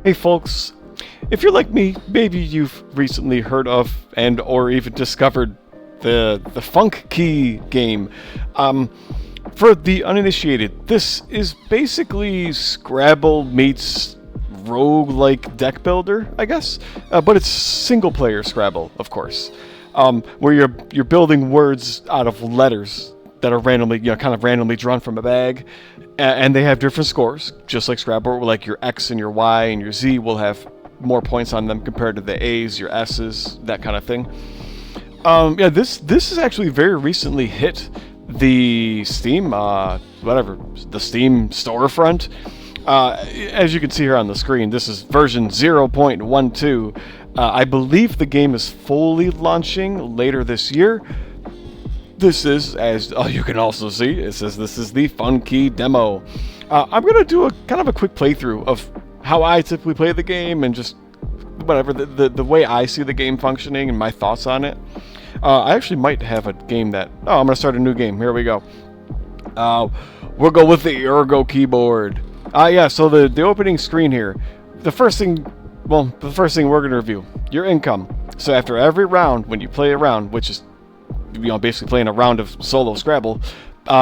Hey folks, if you're like me, maybe you've recently heard of and or even discovered the Func Key game. For the uninitiated, this is basically Scrabble meets rogue-like deck builder, I guess, but it's single-player Scrabble, of course, where you're building words out of letters that are randomly, kind of randomly drawn from a bag, and they have different scores, just like Scrabble, where like your X and your Y and your Z will have more points on them compared to the A's, your S's, that kind of thing. Yeah, this is actually very recently hit the Steam, the Steam storefront. As you can see here on the screen, this is version 0.12. I believe the game is fully launching later this year. This is, as you can also see, it says this is the Func Key demo. I'm going to do a kind of a quick playthrough of how I typically play the game and just whatever, the way I see the game functioning and my thoughts on it. I actually might have a game that... Oh, I'm going to start a new game. Here we go. We'll go with the Ergo keyboard. Yeah, so the opening screen here. The first thing we're going to review, your income. So after every round, when you play a round, which is basically playing a round of solo Scrabble,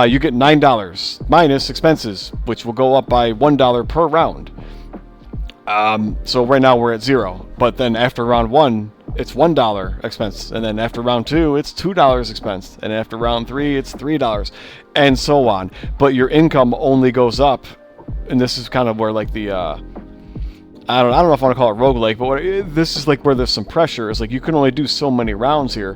you get $9 minus expenses, which will go up by $1 per round. So right now we're at 0, but then after round 1, it's $1 expense, and then after round 2, it's $2 expense, and after round 3, it's $3, and so on. But your income only goes up, and this is kind of where like the I don't know if I want to call it roguelike, but this is like where there's some pressure. It's like you can only do so many rounds here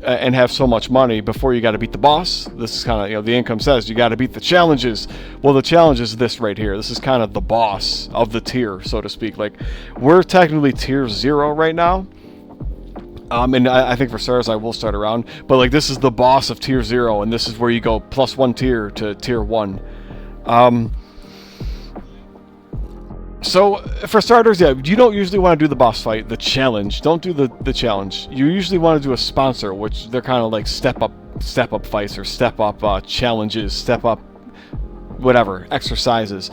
and have so much money before you got to beat the boss. This is kind of, the income says you got to beat the challenges. Well, the challenge is this right here. This is kind of the boss of the tier, so to speak. Like, we're technically tier 0 right now. And I think for starters, I will start around. But like, this is the boss of tier 0, and this is where you go plus 1 tier to tier 1. So, for starters, yeah, you don't usually want to do the boss fight, the challenge. Don't do the challenge. You usually want to do a sponsor, which they're kind of like step up fights or step up challenges, step up whatever, exercises.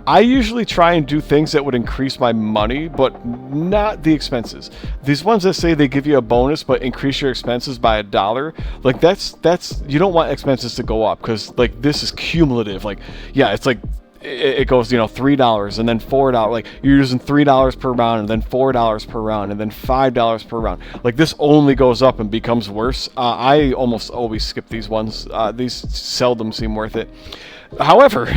I usually try and do things that would increase my money, but not the expenses. These ones that say they give you a bonus, but increase your expenses by $1, like that's you don't want expenses to go up, because like this is cumulative. Like, yeah, it's like, it goes, $3 and then $4. Like, you're using $3 per round and then $4 per round and then $5 per round. Like, this only goes up and becomes worse. I almost always skip these ones. These seldom seem worth it. However,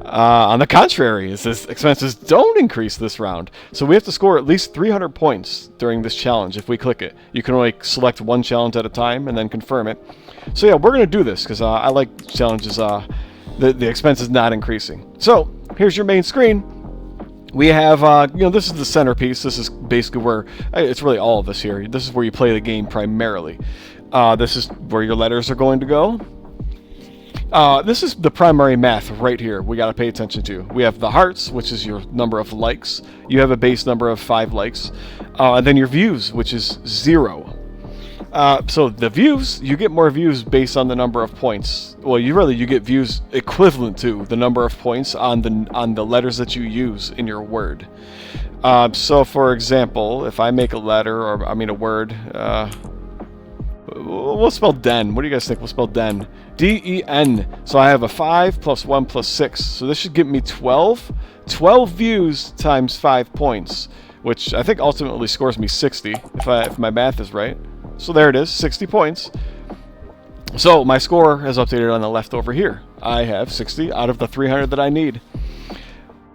on the contrary, it says expenses don't increase this round. So we have to score at least 300 points during this challenge if we click it. You can only select one challenge at a time and then confirm it. So yeah, we're going to do this because I like challenges. The expense is not increasing. So here's your main screen. We have, this is the centerpiece. This is basically where, it's really all of this here. This is where you play the game primarily. This is where your letters are going to go. This is the primary math right here we got to pay attention to. We have the hearts, which is your number of likes. You have a base number of 5 likes. And then your views, which is 0. So the views, you get more views based on the number of points. Well, you get views equivalent to the number of points on the letters that you use in your word. So for example, if I make a letter, or I mean a word, we'll spell den. What do you guys think? We'll spell den. D-E-N. So I have a 5 plus 1 plus 6. So this should give me 12. 12 views times 5 points, which I think ultimately scores me 60, if my math is right. So there it is, 60 points. So my score has updated on the left over here. I have 60 out of the 300 that I need.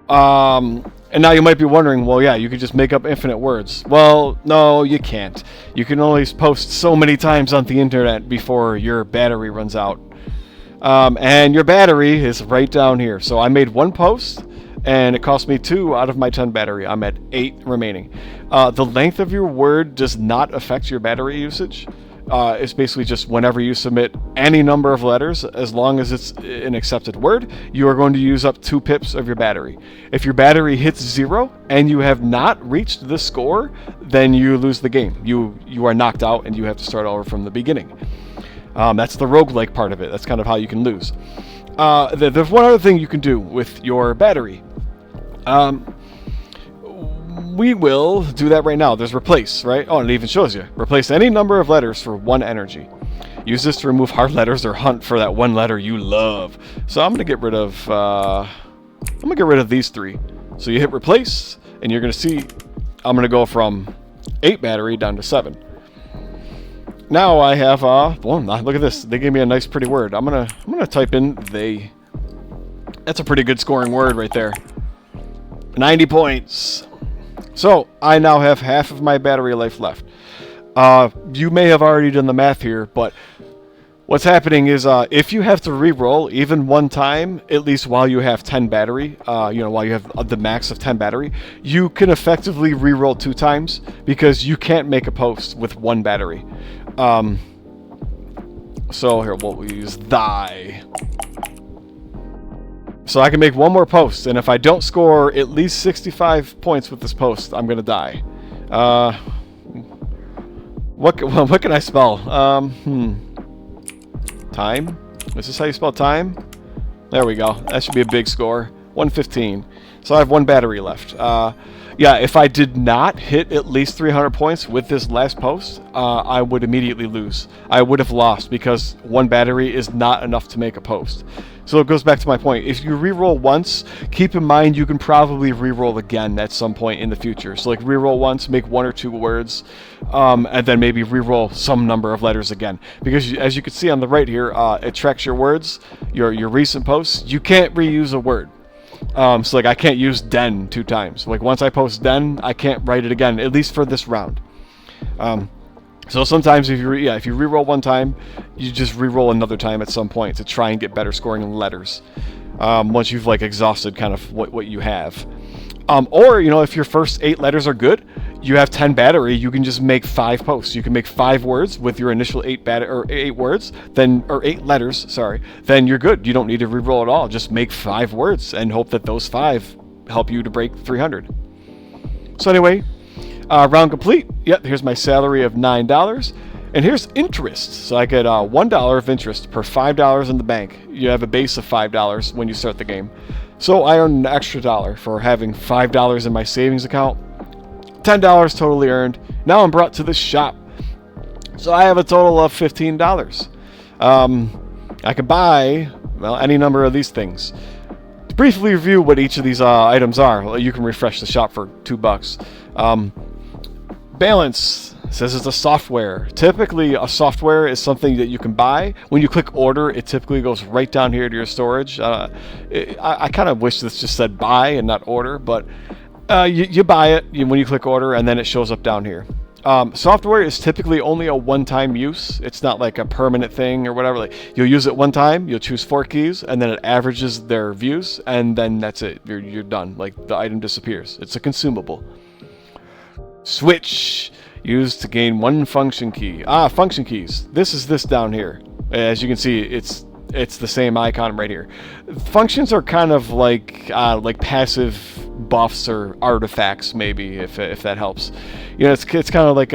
And now you might be wondering, well, yeah, you could just make up infinite words. Well, no, you can't. You can only post so many times on the internet before your battery runs out. And your battery is right down here. So I made 1 post, and it cost me 2 out of my 10 battery. I'm at 8 remaining. The length of your word does not affect your battery usage. It's basically just whenever you submit any number of letters, as long as it's an accepted word, you are going to use up 2 pips of your battery. If your battery hits 0 and you have not reached the score, then you lose the game. You are knocked out and you have to start over from the beginning. That's the roguelike part of it. That's kind of how you can lose. There's one other thing you can do with your battery. we will do that right now. There's replace, right? Oh, and it even shows you. Replace any number of letters for 1 energy. Use this to remove hard letters or hunt for that one letter you love. So I'm gonna get rid of these 3. So you hit replace, and you're gonna see I'm gonna go from 8 battery down to 7. Now I have look at this. They gave me a nice pretty word. I'm gonna type in they. That's a pretty good scoring word right there. 90 points. So I now have half of my battery life left. You may have already done the math here, but what's happening is if you have to re-roll even one time, at least while you have 10 battery, while you have the max of 10 battery, you can effectively re-roll 2 times because you can't make a post with 1 battery. So here we'll use thy. So I can make 1 more post, and if I don't score at least 65 points with this post, I'm gonna die. What can I spell? Time? Is this how you spell time? There we go. That should be a big score. 115. So I have 1 battery left. Yeah, if I did not hit at least 300 points with this last post, I would immediately lose. I would have lost because 1 battery is not enough to make a post. So it goes back to my point. If you re-roll once, keep in mind you can probably re-roll again at some point in the future. So like re-roll once, make 1 or 2 words, and then maybe re-roll some number of letters again. Because as you can see on the right here, it tracks your words, your recent posts. You can't reuse a word. So like I can't use den 2 times. Like once I post den, I can't write it again, at least for this round. So sometimes if you re-roll one time, you just re-roll another time at some point to try and get better scoring in letters. Once you've like exhausted kind of what you have. Or if your first 8 letters are good, you have 10 battery, you can just make 5 posts. You can make 5 words with your initial 8 words, or 8 letters, sorry. Then you're good. You don't need to re-roll at all. Just make 5 words and hope that those 5 help you to break 300. So anyway, round complete. Yep, here's my salary of $9. And here's interest. So I get $1 of interest per $5 in the bank. You have a base of $5 when you start the game. So I earn an extra $1 for having $5 in my savings account. $10 totally earned. Now I'm brought to the shop. So I have a total of $15. I can buy, any number of these things. To briefly review what each of these items are, you can refresh the shop for $2. Balance says it's a software. Typically, a software is something that you can buy. When you click order, it typically goes right down here to your storage. I kind of wish this just said buy and not order, but you buy it when you click order, and then it shows up down here. Software is typically only a one-time use. It's not like a permanent thing or whatever. Like you'll use it one time, you'll choose 4 keys, and then it averages their views, and then that's it. You're done. Like the item disappears. It's a consumable. Switch, used to gain 1 function key. Function keys. This is this down here. As you can see, it's the same icon right here. Functions are kind of like passive buffs or artifacts, maybe, if that helps. It's kind of like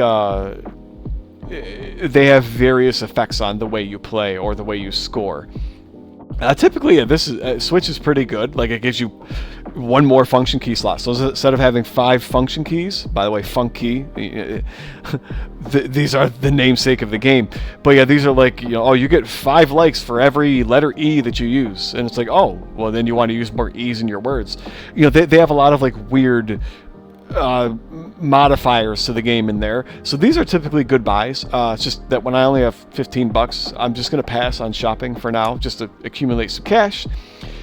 they have various effects on the way you play or the way you score. Typically, this switch is pretty good. Like it gives you 1 more function key slot. So instead of having 5 function keys, by the way, Func Key, these are the namesake of the game. But yeah, these are like, you get 5 likes for every letter E that you use, and it's like, oh, well, then you want to use more E's in your words. They have a lot of like weird modifiers to the game in there. So these are typically good buys. It's just that when I only have $15, I'm just going to pass on shopping for now, just to accumulate some cash.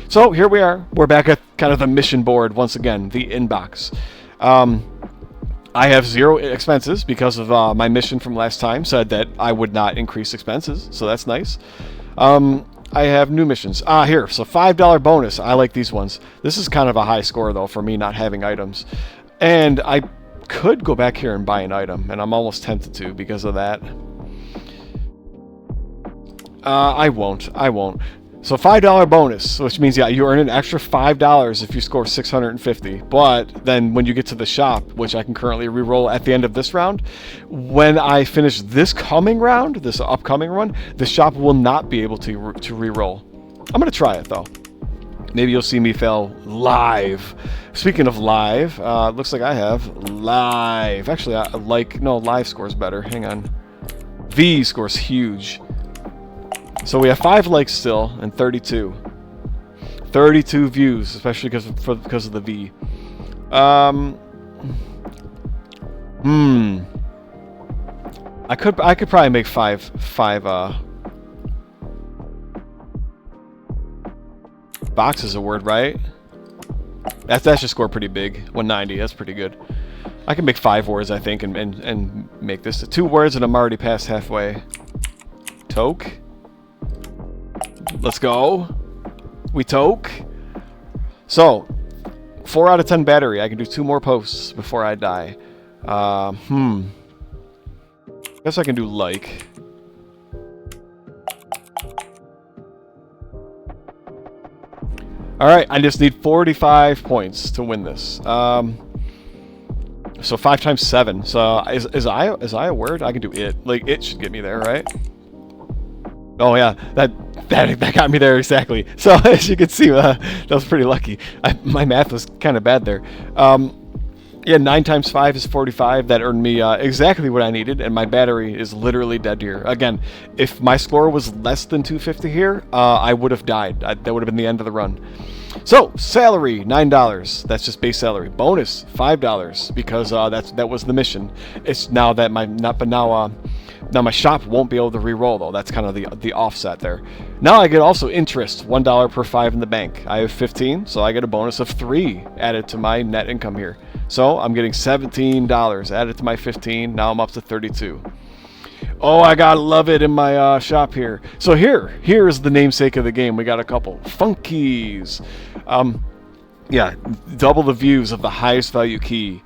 So here we are. We're back at kind of the mission board once again, the inbox. I have 0 expenses because of my mission from last time said that I would not increase expenses, so that's nice. I have new missions. Here, so $5 bonus. I like these ones. This is kind of a high score, though, for me not having items. And I could go back here and buy an item, and I'm almost tempted to because of that. I won't. So $5 bonus, which means, you earn an extra $5 if you score 650. But then when you get to the shop, which I can currently re-roll at the end of this round, when I finish this upcoming one, the shop will not be able to re-roll. I'm going to try it, though. Maybe you'll see me fail live. Speaking of live, looks like I have live. Actually, no, live scores better. Hang on. V scores huge. So we have 5 likes still and 32. 32 views, especially because of the V. I could probably make five boxes a word, right? That should score pretty big. 190, that's pretty good. I can make 5 words, I think, and make this to 2 words, and I'm already past halfway. Toke. Let's go. We toke. So, 4 out of 10 battery. I can do 2 more posts before I die. Guess I can do like. Alright, I just need 45 points to win this. So 5 times 7. So is I a word? I can do it. Like, it should get me there, right? Oh yeah, that got me there exactly. So as you can see, that was pretty lucky. My math was kind of bad there. Yeah, 9 times 5 is 45. That earned me exactly what I needed, and my battery is literally dead here. Again, if my score was less than 250 here, I would have died. That would have been the end of the run. So, salary, $9. That's just base salary. Bonus, $5, because that was the mission. It's now that now my shop won't be able to re-roll, though. That's kind of the offset there. Now I get also interest, $1 per 5 in the bank. I have 15, so I get a bonus of 3 added to my net income here. So I'm getting $17 added to my 15. Now I'm up to 32. Oh, I gotta love it in my shop here. So here is the namesake of the game. We got a couple funkies. Yeah, double the views of the highest value key.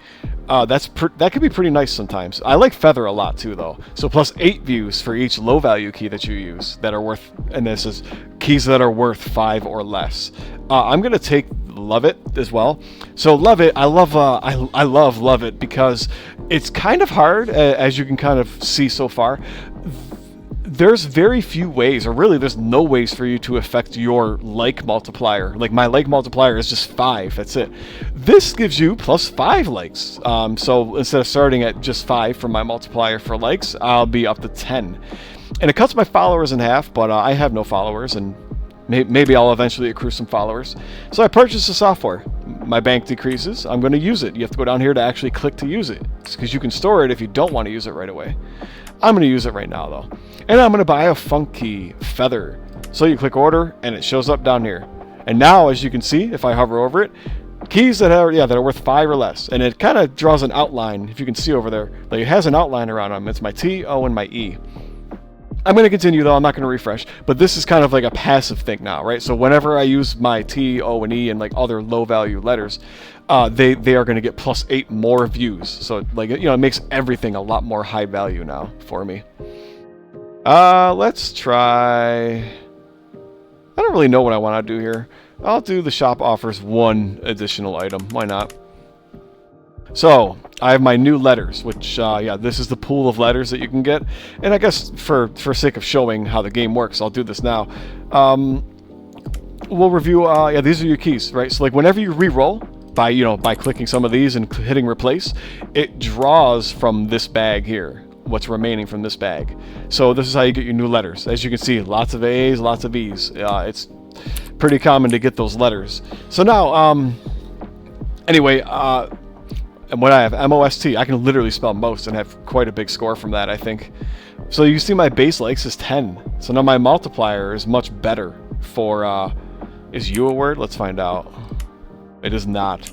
That could be pretty nice sometimes. I like feather a lot too, though. So plus 8 views for each low value key that you use that are worth, and this is keys that are worth 5 or less. I'm gonna take love it as well. So love it, I love love it because it's kind of hard, as you can kind of see so far. There's very few ways, or really there's no ways for you to affect your like multiplier. Like my like multiplier is just 5, that's it. This gives you plus 5 likes. So instead of starting at just 5 for my multiplier for likes, I'll be up to 10. And it cuts my followers in half, but I have no followers, and maybe I'll eventually accrue some followers. So I purchased the software. My bank decreases. I'm going to use it. You have to go down here to actually click to use it, because you can store it if you don't want to use it right away. I'm going to use it right now, though. And I'm going to buy a Func Key feather. So you click order, and it shows up down here. And now, as you can see, if I hover over it, keys that are worth 5 or less. And it kind of draws an outline, if you can see over there. Like it has an outline around them. It's my T, O, and my E. I'm going to continue, though. I'm not going to refresh. But this is kind of like a passive thing now, right? So whenever I use my T, O, and E and like other low-value letters, they are going to get plus 8 more views. So like, it makes everything a lot more high value now for me. Let's try. I don't really know what I want to do here. I'll do the shop offers 1 additional item. Why not? So I have my new letters, which this is the pool of letters that you can get. And I guess for sake of showing how the game works, I'll do this now. We'll review. These are your keys, right? So like whenever you re-roll by clicking some of these and hitting replace, it draws from this bag here what's remaining from this bag. So this is how you get your new letters. As you can see, lots of A's, lots of E's. It's pretty common to get those letters. So now, anyway, and what I have, MOST, I can literally spell most and have quite a big score from that, I think. So you see my base likes is 10. So now my multiplier is much better for, is U a word? Let's find out. It is not.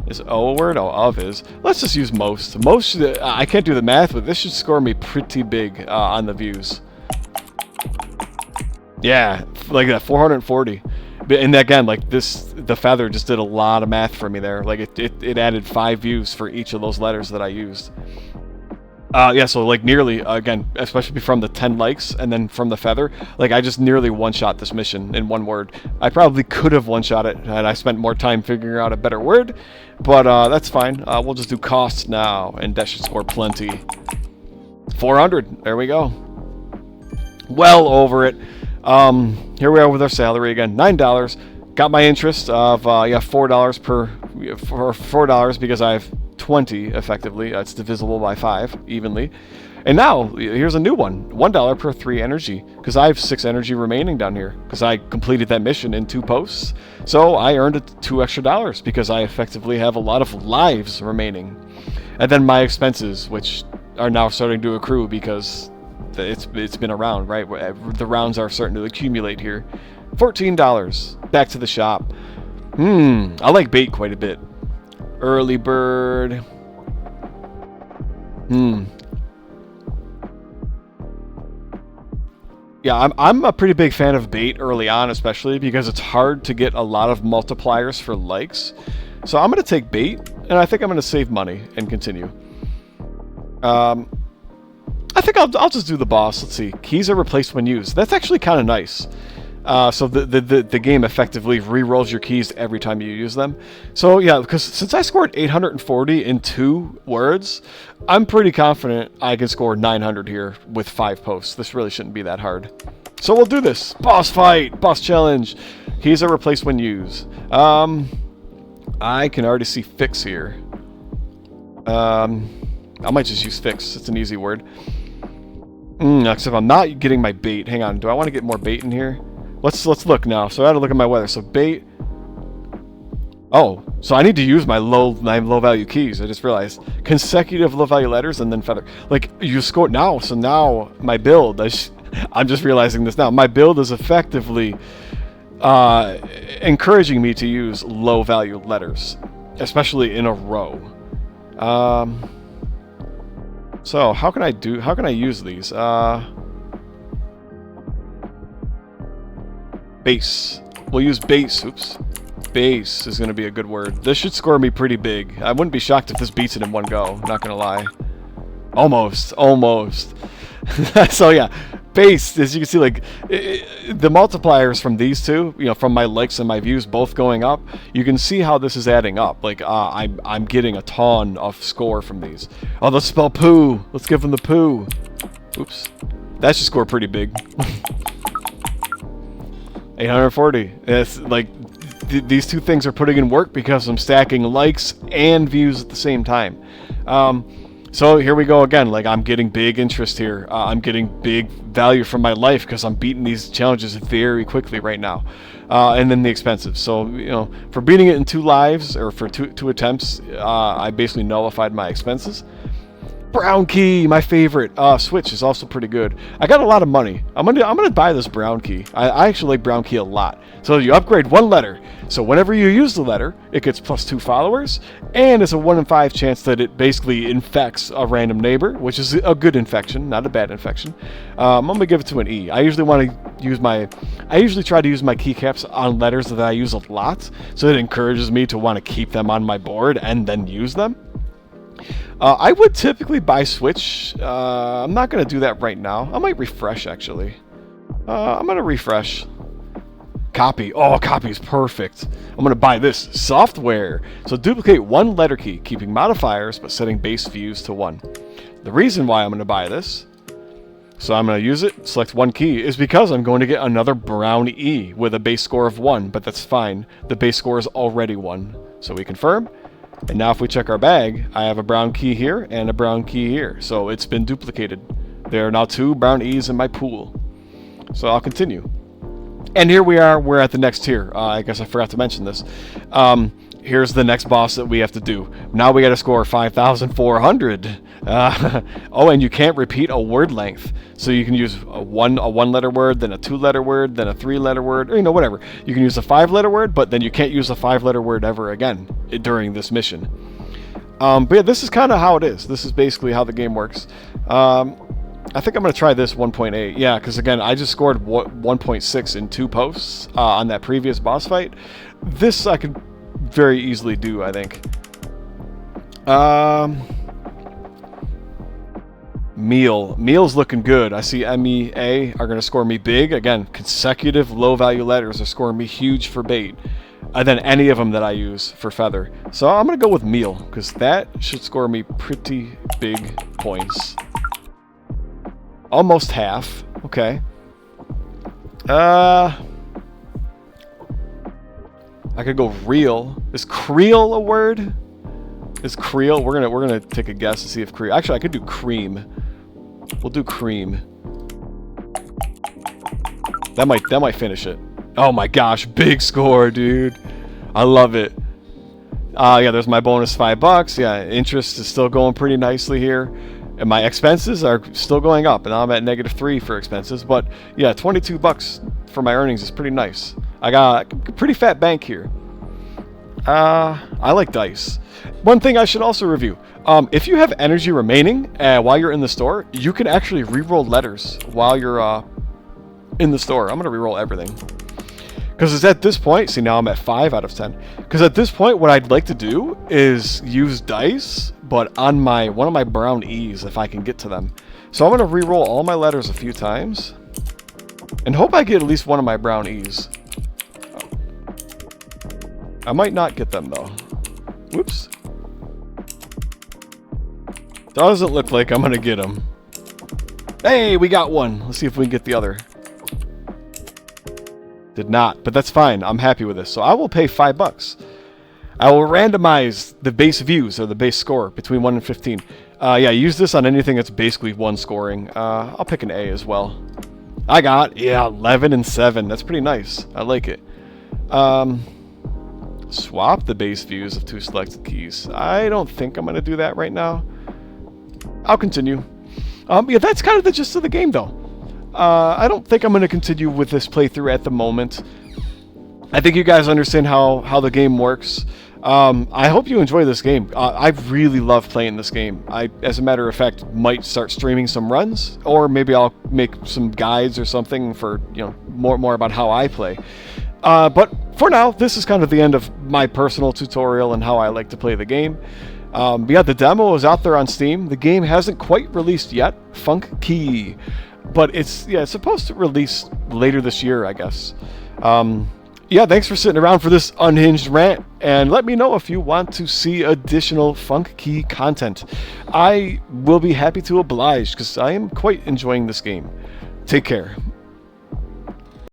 Is O a word? Oh, of is. Let's just use most. Most, I can't do the math, but this should score me pretty big on the views. Yeah, like that, 440. And again, like this, the feather just did a lot of math for me there. Like it added 5 views for each of those letters that I used. So like nearly, again, especially from the 10 likes and then from the feather, like I just nearly one-shot this mission in 1 word. I probably could have one-shot it and I spent more time figuring out a better word, but that's fine. We'll just do costs now, and that should score plenty. 400, there we go. Well over it. Here we are with our salary again, $9. got my interest of yeah, $4 for $4 because I have 20 effectively. It's divisible by 5 evenly. And now here's a new one, $1 per 3 energy, because I have 6 energy remaining down here because I completed that mission in 2 posts. So I earned $2 extra because I effectively have a lot of lives remaining. And then my expenses, which are now starting to accrue because it's been around, right? The rounds are starting to accumulate here. $14. Back to the shop. I like bait quite a bit. Early bird. Yeah, I'm a pretty big fan of bait early on, especially because it's hard to get a lot of multipliers for likes. So I'm going to take bait, and I think I'm going to save money and continue. I think I'll just do the boss. Let's see. Keys are replaced when used. That's actually kind of nice. So the game effectively re-rolls your keys every time you use them. So yeah, because since I scored 840 in 2 words, I'm pretty confident I can score 900 here with 5 posts. This really shouldn't be that hard. So we'll do this. Boss fight, boss challenge. Keys are replaced when used. I can already see fix here. I might just use fix. It's an easy word. Except I'm not getting my bait. Hang on. Do I want to get more bait in here? Let's look now. So I had to look at my weather. So bait. Oh, so I need to use my low value keys. I just realized consecutive low value letters and then feather. Like you score now. So now my build. I'm just realizing this now. My build is effectively encouraging me to use low value letters, especially in a row. So how can I use these? Base. We'll use base. Oops. Base is going to be a good word. This should score me pretty big. I wouldn't be shocked if this beats it in one go. Not going to lie. Almost. So yeah, base, as you can see, like the multipliers from these two, from my likes and my views both going up, you can see how this is adding up. Like I'm getting a ton of score from these. Oh, let's spell poo. Let's give them the poo. Oops. That should score pretty big. 840. It's like these two things are putting in work because I'm stacking likes and views at the same time. So here we go again. Like I'm getting big interest here. I'm getting big value from my life because I'm beating these challenges very quickly right now. And then the expensive. So for beating it in 2 lives or for two attempts, I basically nullified my expenses. Brown key, my favorite. Switch is also pretty good. I got a lot of money. I'm gonna buy this brown key. I actually like brown key a lot. So you upgrade 1 letter. So whenever you use the letter, it gets +2 followers, and it's a 1 in 5 chance that it basically infects a random neighbor, which is a good infection, not a bad infection. I'm gonna give it to an E. I usually try to use my keycaps on letters that I use a lot, so it encourages me to want to keep them on my board and then use them. I would typically buy switch. I'm not going to do that right now. I might refresh, actually. I'm going to refresh. Copy. Oh, copy is perfect. I'm going to buy this. Software. So duplicate 1 letter key, keeping modifiers, but setting base views to 1. The reason why I'm going to buy this, so I'm going to use it, select 1 key, is because I'm going to get another brown E with a base score of 1, but that's fine. The base score is already 1. So we confirm. And now if we check our bag, I have a brown key here and a brown key here. So it's been duplicated. There are now 2 brown E's in my pool. So I'll continue. And here we are. We're at the next tier. I guess I forgot to mention this. Here's the next boss that we have to do. Now we got to score 5,400. Oh, and you can't repeat a word length. So you can use a one-letter word, then a 2-letter word, then a 3-letter word, or whatever. You can use a 5-letter word, but then you can't use a 5-letter word ever again during this mission. But yeah, this is kind of how it is. This is basically how the game works. I think I'm going to try this 1.8. Yeah, because again, I just scored 1.6 in 2 posts on that previous boss fight. This I could very easily do, I think. Meal's looking good. I see MEA are going to score me big. Again, consecutive low-value letters are scoring me huge for bait. And then any of them that I use for feather. So I'm going to go with meal, because that should score me pretty big points. Almost half. Okay. I could go real. Is Creel a word? Is Creel? We're gonna take a guess to see if Creel. Actually, I could do cream. We'll do cream. That might finish it. Oh my gosh, big score, dude. I love it. Yeah, there's my bonus $5. Yeah, interest is still going pretty nicely here. And my expenses are still going up, and I'm at -3 for expenses. But yeah, $22 for my earnings is pretty nice. I got a pretty fat bank here. I like dice. One thing I should also review. If you have energy remaining while you're in the store, you can actually re-roll letters while you're in the store. I'm going to re-roll everything. Because it's at this point, see now I'm at 5 out of 10. Because at this point, what I'd like to do is use dice, but on one of my brown E's if I can get to them. So I'm going to re-roll all my letters a few times. And hope I get at least one of my brown E's. I might not get them though. Whoops. Doesn't look like I'm gonna get them. Hey, we got one. Let's see if we can get the other. Did not, but that's fine. I'm happy with this. So I will pay $5. I will randomize the base views or the base score between 1 and 15. Yeah, use this on anything that's basically 1 scoring. I'll pick an A as well. I got, yeah, 11 and 7. That's pretty nice. I like it. Swap the base views of 2 selected keys. I don't think I'm going to do that right now. I'll continue. Yeah, that's kind of the gist of the game, though. I don't think I'm going to continue with this playthrough at the moment. I think you guys understand how the game works. I hope you enjoy this game. I really love playing this game. I, as a matter of fact, might start streaming some runs, or maybe I'll make some guides or something for, you know, more about how I play. But for now, this is kind of the end of my personal tutorial and how I like to play the game. Yeah, the demo is out there on Steam. The game hasn't quite released yet, Func Key, but it's supposed to release later this year, I guess. Yeah, thanks for sitting around for this unhinged rant, and let me know if you want to see additional Func Key content. I will be happy to oblige, because I am quite enjoying this game. Take care.